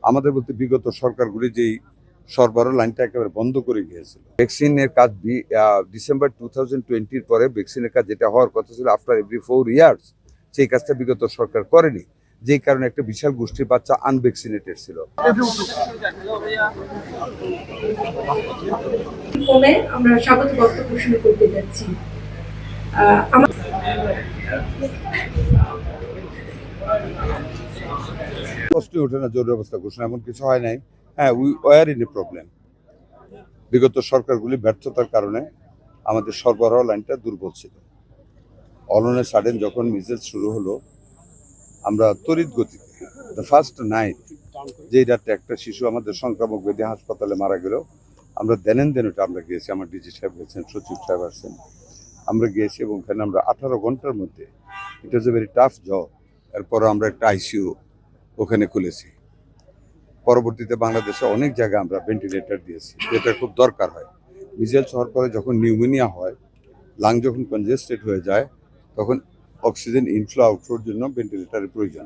আমাদের বলতে বিগত সরকারগুলি যেই সরবরাহ লাইনটা একেবারে বন্ধ করে গিয়েছিল। ভ্যাকসিনের কাজ ডিসেম্বর 2020 পরে ভ্যাকসিনের কাজ যেটা হওয়ার কথা ছিল আফটার এভরি 4 ইয়ার্স, সেই কাজটা বিগত সরকার করেনি, যেই কারণে একটা বিশাল গোষ্ঠীর বাচ্চা আনভ্যাকসিনেটেড ছিল। আমরা স্বাগত বক্তব্য শুরু করতে যাচ্ছি। প্রশ্নই ওঠে না জরুরি অবস্থা ঘোষণা, এমন কিছু হয় নাই। হ্যাঁ, we were in a problem. বিগত সরকারগুলি ব্যর্থতার কারণে আমাদের সরবরাহ লাইনটা দুর্বল ছিল। অল অন এ সাডেন যখন মিজেলস শুরু হলো, আমরা তড়িৎ গতিতে দ্য ফার্স্ট নাইট, যেই রাতে একটা শিশু আমাদের সংক্রামক ব্যাধি হাসপাতালে মারা গেল, আমরা দেন ওটা আমরা গিয়েছি, আমার ডিজি সাহেব গেছেন, সচিব সাহেব আসছেন, আমরা গিয়েছি এবং ওখানে আমরা 18 ঘন্টার মধ্যে, ইট ওয়াজ এ ভেরি টাফ জব। এরপর আমরা একটা আইসিইউ ওখানে খুলেছি। পরবর্তীতে বাংলাদেশে অনেক জায়গায় আমরা ভেন্টিলেটর দিয়েছি, যেটা খুব দরকার হয়। মিজেলস হওয়ার পরে যখন নিউমোনিয়া হয়, লাং যখন কনজেস্টেড হয়ে যায়, তখন অক্সিজেন ইনফ্লো আউটফ্লোর জন্য ভেন্টিলেটরের প্রয়োজন।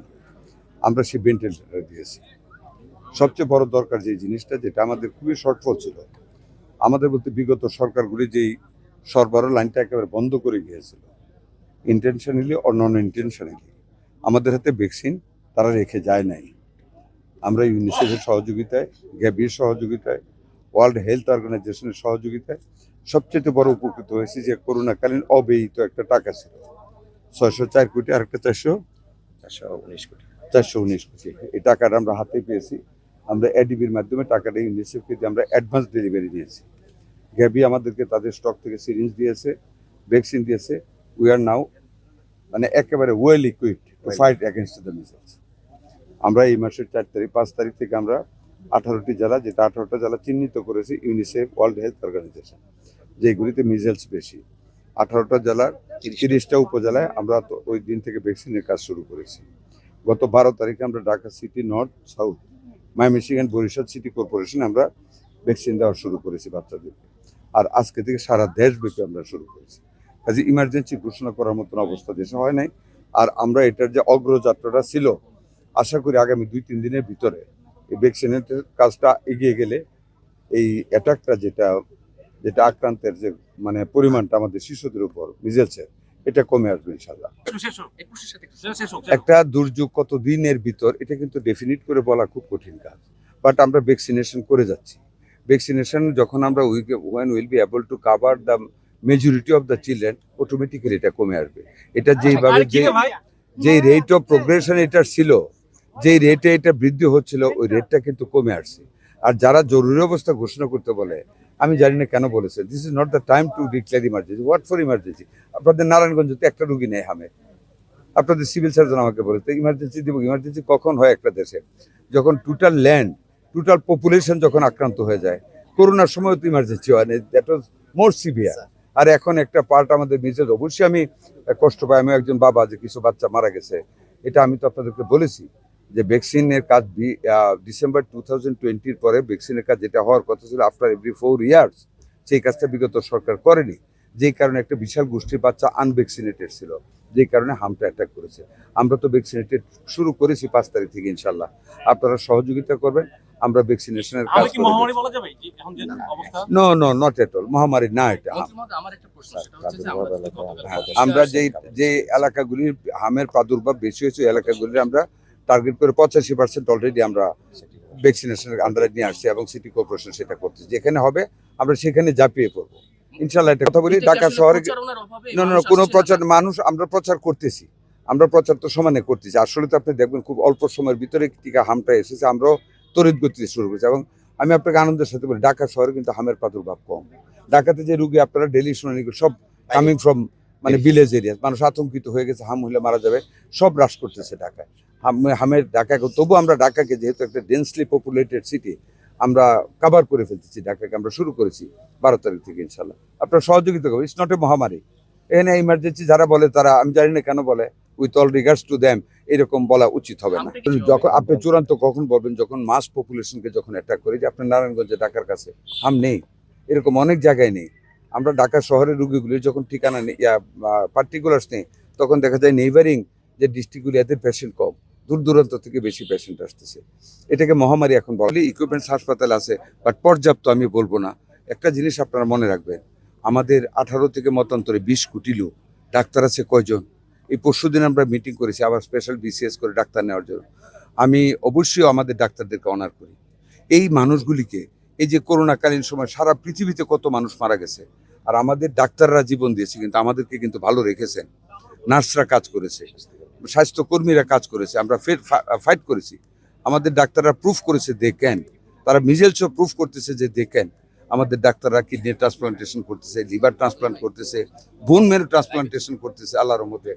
আমরা সেই ভেন্টিলেটর দিয়েছি। সবচেয়ে বড় দরকার যে জিনিসটা, যেটা আমাদের খুবই শর্টফল ছিল, আমাদের বলতে বিগত সরকারগুলি যেই সরবরাহ লাইনটা একেবারে বন্ধ করে গিয়েছিল, ইন্টেনশনালি অর নন ইন্টেনশনালি, আমাদের হাতে ভ্যাকসিন তারা রেখে যায় নাই। আমরা ইউনিসেফের সহযোগিতায়, গ্যাবির সহযোগিতায়, ওয়ার্ল্ড হেলথ অর্গানাইজেশনের সহযোগিতায় সবচেয়ে বড় উপকৃত হয়েছি যে করোনাকালীন অব্যয়িত একটা টাকা ছিল 604 কোটি, আর একটা 419 কোটি। এই টাকাটা আমরা হাতে পেয়েছি। আমরা এডিবির মাধ্যমে টাকাটা ইউনিসেফকে দিয়ে আমরা অ্যাডভান্স ডেলিভারি দিয়েছি। গ্যাবি আমাদেরকে তাদের স্টক থেকে সিরিঞ্জ দিয়েছে, ভ্যাকসিন দিয়েছে। উই আর নাও মানে একেবারে well equipped to fight against the measles. আমরা এই মাসের 5 তারিখ থেকে আমরা 18টি জেলা, যেটা 18টা জেলা চিহ্নিত করেছি ইউনিসেফ ওয়ার্ল্ড হেলথ অর্গানাইজেশন, যেগুলিতে মিজেলস বেশি। 18টা জেলার 30টা উপজেলায় আমরা তো ওই দিন থেকে ভ্যাকসিনের কাজ শুরু করেছি। গত 12 তারিখে আমরা Dhaka city, north, south, Mymensingh, Barishal city কর্পোরেশনে আমরা ভ্যাকসিন দেওয়া শুরু করেছি বাচ্চাদেরকে। আর আজকে থেকে সারা দেশব্যাপী আমরা শুরু করেছি। কাজে ইমার্জেন্সি ঘোষণা করার মতন অবস্থা দেশে হয় নাই। আর আমরা এটার যে অগ্রযাত্রাটা ছিল, আশা করি আগামী 2-3 দিনের ভিতরে এই ভ্যাকসিনেটের কাজটা এগিয়ে গেলে এই অ্যাটাকটা যেটা আক্রান্তের যে মানে পরিমাণটা আমাদের শিশুদের উপর মিজেলসের, এটা কমে আসবে ইনশাল্লাহ। একটা দুর্যোগ কত দিনের ভিতর, এটা কিন্তু ডেফিনিট করে বলা খুব কঠিন কাজ, বাট আমরা ভ্যাকসিনেশন করে যাচ্ছি। ভ্যাকসিনেশন যখন আমরা when we'll be able to cover the majority of the children, automatically এটা কমে আসবে। এটা যেইভাবে যেই রেট অফ প্রোগ্রেশন এটা ছিল, যেই রেটে এটা বৃদ্ধি হচ্ছিল, ওই রেটটা কিন্তু কমে আসছে। আর যারা জরুরি অবস্থা ঘোষণা করতে বলে, আমি জানি না কেন বলেছে, this is not the time to declare emergency. What for emergency? আপনাদের নারায়ণগঞ্জে তো একটা রুগী নেই হামে, আপনাদের সিভিল সার্জন আমাকে বলেছে ইমার্জেন্সি দিব। ইমার্জেন্সি কখন হয় একটা দেশে? যখন টোটাল ল্যান্ড, টোটাল পপুলেশন যখন আক্রান্ত হয়ে যায়। করোনার সময় তো ইমার্জেন্সি হয় না, দ্যাট ওয়াজ মোর সিভিয়ার। আর এখন একটা পার্ট আমাদের মিজেলস, অবশ্যই আমি কষ্ট পাই, আমি একজন বাবা, যে কিছু বাচ্চা মারা গেছে। এটা আমি তো আপনাদেরকে বলেছি যে ভ্যাকসিনের কাজ ডিসেম্বর 2020 পরে ভ্যাকসিনের কাজ যেটা হওয়ার কথা ছিল আফটার এভরি 4 ইয়ার্স, সেই কাজটা বিগত সরকার করেনি, যেই কারণে একটা বিশাল গোষ্ঠীর বাচ্চা আনভ্যাকসিনেটেড ছিল, যেই কারণে হামটা অ্যাটাক করেছে। আমরা তো ভ্যাকসিনেটেড শুরু করেছি 5 তারিখ থেকে, ইনশাল্লাহ আপনারা সহযোগিতা করবেন। আমরা ভ্যাকসিনেশনের কাজ করি। No no, not at all মহামারী না এটা। আমরা যে এলাকাগুলির হামের প্রাদুর্ভাব বেশি হয়েছে, এলাকাগুলির আমরা টার্গেট করে 85% অলরেডি আমরা ভ্যাকসিনেশনের আন্ডারে নিয়ে আসছি এবং সিটি কর্পোরেশন সেটা করতেছে। যেখানে হবে আমরা সেখানে ঝাঁপিয়ে পড়বো ইনশাল্লাহ। এটা কথা বলি, ঢাকা শহরে কোনো প্রচার মানুষ আমরা প্রচার করতেছি, আমরা প্রচার তো সমানে করতেছি। আসলে তো আপনি দেখবেন খুব অল্প সময়ের ভিতরে টিকা হামটা এসেছে, আমরাও তড়িৎ গতিতে শুরু করেছি। এবং আমি আপনাকে আনন্দের সাথে বলি, ঢাকা শহরে কিন্তু হামের প্রাদুর্ভাব কম। ঢাকাতে যে রুগী আপনারা ডেলি শুনানি সব কামিং ফ্রম মানে ভিলেজ এরিয়া, মানুষ আতঙ্কিত হয়ে গেছে, হাম হলে মারা যাবে, সব হ্রাস করতেছে ঢাকায়। হামের ঢাকাকে, তবু আমরা ঢাকাকে যেহেতু একটা ডেন্সলি পপুলেটেড সিটি, আমরা কাভার করে ফেলতেছি। ঢাকাকে আমরা শুরু করেছি 12 তারিখ থেকে, ইনশাল্লাহ আপনারা সহযোগিতা করবেন। ইটস নট এ মহামারী। এখানে ইমার্জেন্সি যারা বলে, তারা আমি জানি না কেন বলে, with all regards to them, এরকম বলা উচিত হবে না। যখন আপনি চূড়ান্ত কখন বলবেন, যখন মাস পপুলেশনকে যখন অ্যাটাক করি, যে আপনার নারায়ণগঞ্জে ঢাকার কাছে হাম নেই, এরকম অনেক জায়গায় নেই। আমরা ঢাকা শহরের রুগীগুলির যখন ঠিকানা নেই, পার্টিকুলার্স নেই, তখন দেখা যায় নেইবারিং যে ডিস্ট্রিক্টগুলি এদের পেশেন্ট কম, দূর দূরান্ত থেকে বেশি পেশেন্ট আসতেছে। এটাকে মহামারী এখন বলে। ইকুইপমেন্টস হাসপাতাল আছে, বাট পর্যাপ্ত আমি বলবো না। একটা জিনিস আপনারা মনে রাখবেন, আমাদের 18 থেকে মতান্তরে 20 কোটি লোক, ডাক্তার আছে কয়জন? এই পরশুদিন আমরা মিটিং করেছি আবার স্পেশাল বিসিএস করে ডাক্তার নেওয়ার জন্য। আমি অবশ্যই আমাদের ডাক্তারদেরকে অনার করি। এই মানুষগুলিকে, এই যে করোনাকালীন সময় সারা পৃথিবীতে কত মানুষ মারা গেছে, আর আমাদের ডাক্তাররা জীবন দিয়েছে, কিন্তু আমাদেরকে কিন্তু ভালো রেখেছেন। নার্সরা কাজ করেছে, স্বাস্থ্যকর্মীরা কাজ করেছে, আমরা ফাইট করেছি। আমাদের ডাক্তাররা প্রুফ করেছে দে ক্যান। তারা মিজেলসও প্রুফ করতেছে যে দে ক্যান। আমাদের ডাক্তাররা কিডনি ট্রান্সপ্লান্টেশন করতেছে, লিভার ট্রান্সপ্লান্ট করতেছে, বোন মেরু ট্রান্সপ্লান্টেশন করতেছে আল্লাহর রহমতে।